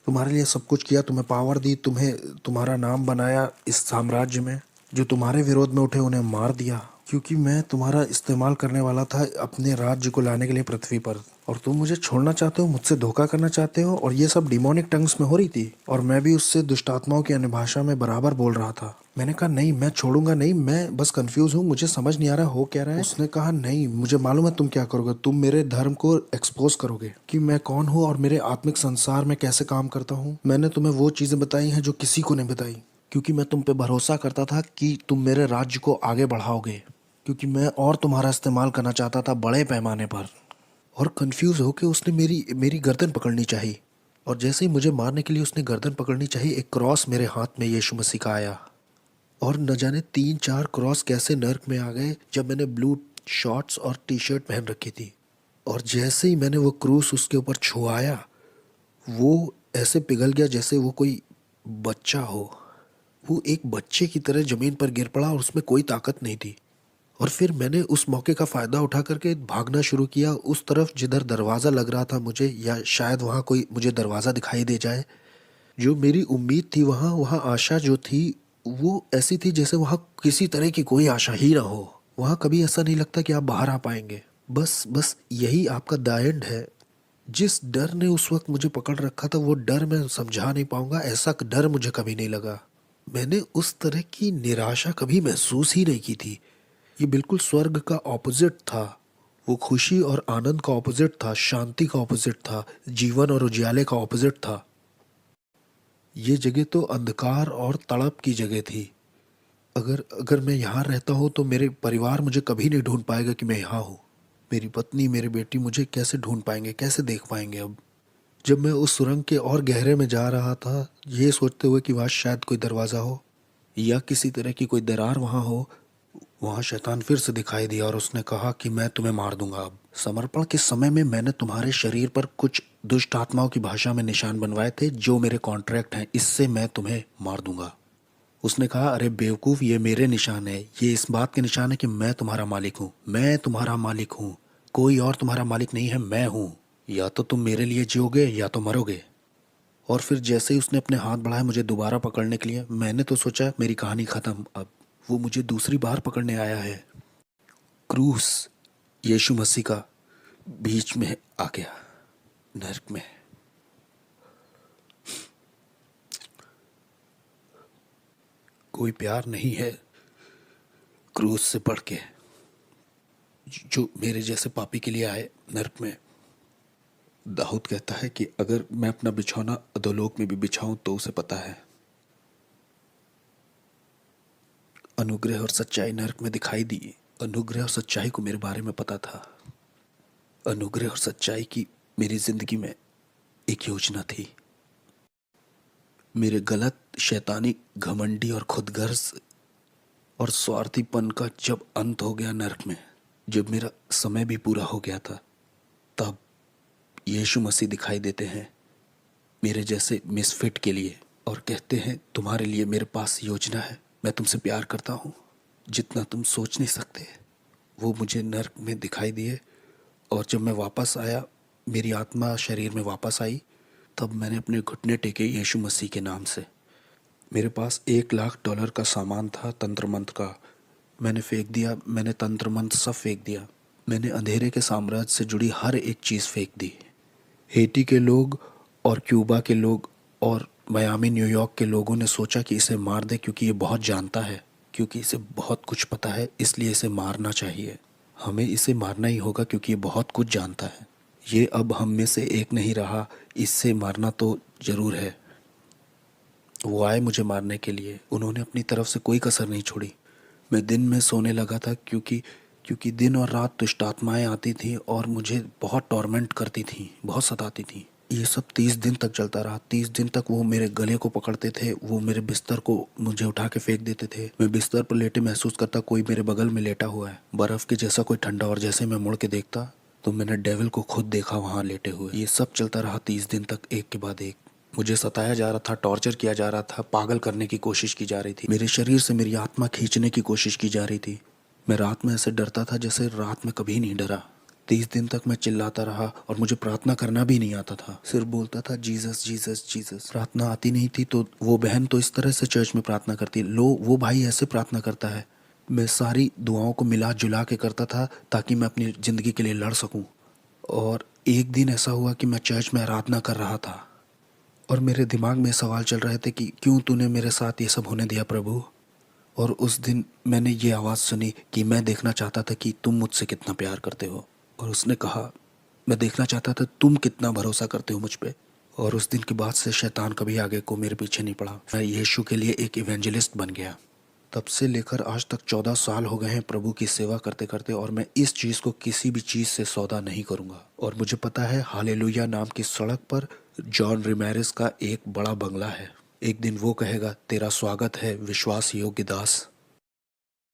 तुम्हारे लिए सब कुछ किया, तुम्हें पावर दी, तुम्हें तुम्हारा नाम बनाया इस साम्राज्य में। जो तुम्हारे विरोध में उठे उन्हें मार दिया, क्योंकि मैं तुम्हारा इस्तेमाल करने वाला था अपने राज्य को लाने के लिए पृथ्वी पर। और तुम मुझे छोड़ना चाहते हो, मुझसे धोखा करना चाहते हो। और ये सब डिमोनिक टंग्स में हो रही थी और मैं भी उससे दुष्टात्माओं की अन्य भाषा में बराबर बोल रहा था। मैंने कहा नहीं, मैं छोड़ूंगा नहीं, मैं बस कंफ्यूज हूँ, मुझे समझ नहीं आ रहा हो क्या रहा है। उसने कहा नहीं, मुझे मालूम है तुम क्या करोगे, तुम मेरे धर्म को एक्सपोज करोगे कि मैं कौन हूँ और मेरे आत्मिक संसार में कैसे काम करता हूँ। मैंने तुम्हें वो चीज़ें बताई हैं जो किसी को नहीं बताई। क्योंकि मैं तुम पे भरोसा करता था कि तुम मेरे राज्य को आगे बढ़ाओगे, क्योंकि मैं और तुम्हारा इस्तेमाल करना चाहता था बड़े पैमाने पर। और कंफ्यूज होकर उसने मेरी मेरी गर्दन पकड़नी चाहिए, और जैसे ही मुझे मारने के लिए उसने गर्दन पकड़नी चाहिए, एक क्रॉस मेरे हाथ में यीशु मसीह का आया। और न जाने 3-4 क्रॉस कैसे नर्क में आ गए जब मैंने ब्लू शॉर्ट्स और टी शर्ट पहन रखी थी। और जैसे ही मैंने वो क्रूस उसके ऊपर छुआया, वो ऐसे पिघल गया जैसे वो कोई बच्चा हो। वो एक बच्चे की तरह ज़मीन पर गिर पड़ा और उसमें कोई ताकत नहीं थी। और फिर मैंने उस मौके का फ़ायदा उठा करके भागना शुरू किया उस तरफ जिधर दरवाज़ा लग रहा था मुझे, या शायद वहाँ कोई मुझे दरवाज़ा दिखाई दे जाए। जो मेरी उम्मीद थी, वहाँ वहाँ आशा जो थी वो ऐसी थी जैसे वहाँ किसी तरह की कोई आशा ही ना हो। वहाँ कभी ऐसा नहीं लगता कि आप बाहर आ पाएंगे। बस बस यही आपका द एंड है। जिस डर ने उस वक्त मुझे पकड़ रखा था वो डर मैं समझा नहीं पाऊंगा, ऐसा डर मुझे कभी नहीं लगा। मैंने उस तरह की निराशा कभी महसूस ही नहीं की थी। ये बिल्कुल स्वर्ग का ऑपोजिट था। वो खुशी और आनंद का ऑपोजिट था, शांति का ऑपोजिट था, जीवन और उजियाले का ऑपोजिट था। ये जगह तो अंधकार और तड़प की जगह थी। अगर अगर मैं यहाँ रहता हूँ तो मेरे परिवार मुझे कभी नहीं ढूंढ पाएगा कि मैं यहाँ हूँ। मेरी पत्नी, मेरी बेटी मुझे कैसे ढूंढ पाएंगे, कैसे देख पाएंगे अब। जब मैं उस सुरंग के और गहरे में जा रहा था, ये सोचते हुए कि वहाँ शायद कोई दरवाज़ा हो या किसी तरह की कोई दरार वहाँ हो, वहाँ शैतान फिर से दिखाई दिया और उसने कहा कि मैं तुम्हें मार दूंगा अब। समर्पण के समय में मैंने तुम्हारे शरीर पर कुछ दुष्ट आत्माओं की भाषा में निशान बनवाए थे जो मेरे कॉन्ट्रैक्ट हैं, इससे मैं तुम्हें मार दूंगा। उसने कहा, अरे बेवकूफ़, ये मेरे निशान है, ये इस बात के निशान है कि मैं तुम्हारा मालिक हूँ, मैं तुम्हारा मालिक हूँ, कोई और तुम्हारा मालिक नहीं है, मैं हूँ। या तो तुम मेरे लिए जियोगे या तो मरोगे। और फिर जैसे ही उसने अपने हाथ बढ़ाए मुझे दोबारा पकड़ने के लिए, मैंने तो सोचा मेरी कहानी ख़त्म अब। वो मुझे दूसरी बार पकड़ने आया है। क्रूस यीशु मसीह का बीच में आ गया नर्क में। कोई प्यार नहीं है क्रूस से बढ़ के जो मेरे जैसे पापी के लिए आए नर्क में। दाऊद कहता है कि अगर मैं अपना बिछौना अधोलोक में भी बिछाऊं तो उसे पता है। अनुग्रह और सच्चाई नर्क में दिखाई दी। अनुग्रह और सच्चाई को मेरे बारे में पता था। अनुग्रह और सच्चाई की मेरी जिंदगी में एक योजना थी। मेरे गलत, शैतानी, घमंडी और खुदगर्ज और स्वार्थीपन का जब अंत हो गया नर्क में, जब मेरा समय भी पूरा हो गया था, तब यीशु मसीह दिखाई देते हैं मेरे जैसे मिसफिट के लिए और कहते हैं, तुम्हारे लिए मेरे पास योजना है, मैं तुमसे प्यार करता हूँ जितना तुम सोच नहीं सकते। वो मुझे नर्क में दिखाई दिए और जब मैं वापस आया, मेरी आत्मा शरीर में वापस आई, तब मैंने अपने घुटने टेके यीशु मसीह के नाम से। मेरे पास $1,00,000 का सामान था तंत्र मंत्र का। मैंने फेंक दिया, मैंने तंत्र मंत्र सब फेंक दिया। मैंने अंधेरे के साम्राज्य से जुड़ी हर एक चीज़ फेंक दी। हेटी के लोग और क्यूबा के लोग और मियामी, न्यूयॉर्क के लोगों ने सोचा कि इसे मार दे क्योंकि ये बहुत जानता है, क्योंकि इसे बहुत कुछ पता है, इसलिए इसे मारना चाहिए। हमें इसे मारना ही होगा क्योंकि ये बहुत कुछ जानता है। ये अब हम में से एक नहीं रहा, इससे मारना तो ज़रूर है। वो आए मुझे मारने के लिए, उन्होंने अपनी तरफ से कोई कसर नहीं छोड़ी। मैं दिन में सोने लगा था क्योंकि क्योंकि दिन और रात दुष्ट आत्माएँ आती थीं और मुझे बहुत टॉर्मेंट करती थीं, बहुत सताती थीं। ये सब 30 दिन तक चलता रहा। 30 दिन तक वो मेरे गले को पकड़ते थे, वो मेरे बिस्तर को मुझे उठा के फेंक देते थे। मैं बिस्तर पर लेटे महसूस करता कोई मेरे बगल में लेटा हुआ है, बर्फ़ के जैसा कोई ठंडा। और जैसे मैं मुड़ के देखता तो मैंने डेविल को खुद देखा वहाँ लेटे हुए। ये सब चलता रहा 30 दिन तक, एक के बाद एक। मुझे सताया जा रहा था, टॉर्चर किया जा रहा था, पागल करने की कोशिश की जा रही थी। मेरे शरीर से मेरी आत्मा खींचने की कोशिश की जा रही थी। मैं रात में ऐसे डरता था जैसे रात में कभी नहीं डरा। 30 दिन तक मैं चिल्लाता रहा और मुझे प्रार्थना करना भी नहीं आता था। सिर्फ बोलता था जीसस जीसस जीसस। प्रार्थना आती नहीं थी तो वो बहन तो इस तरह से चर्च में प्रार्थना करती, लो वो भाई ऐसे प्रार्थना करता है। मैं सारी दुआओं को मिला जुला के करता था ताकि मैं अपनी ज़िंदगी के लिए लड़ सकूं। और एक दिन ऐसा हुआ कि मैं चर्च में आराधना कर रहा था और मेरे दिमाग में सवाल चल रहे थे कि क्यों तूने मेरे साथ ये सब होने दिया प्रभु। और उस दिन मैंने ये आवाज़ सुनी कि मैं देखना चाहता था कि तुम मुझसे कितना प्यार करते हो। और उसने कहा, मैं देखना चाहता था तुम कितना भरोसा करते हो मुझ पे। और उस दिन के बाद से शैतान कभी आगे को मेरे पीछे नहीं पड़ा। मैं यीशु के लिए एक इवेंजलिस्ट बन गया। तब से लेकर आज तक 14 साल हो गए हैं प्रभु की सेवा करते करते, और मैं इस चीज़ को किसी भी चीज़ से सौदा नहीं करूँगा। और मुझे पता है हालेलुया नाम की सड़क पर जॉन रिमेरेस का एक बड़ा बंगला है। एक दिन वो कहेगा, तेरा स्वागत है विश्वास योग्य दास।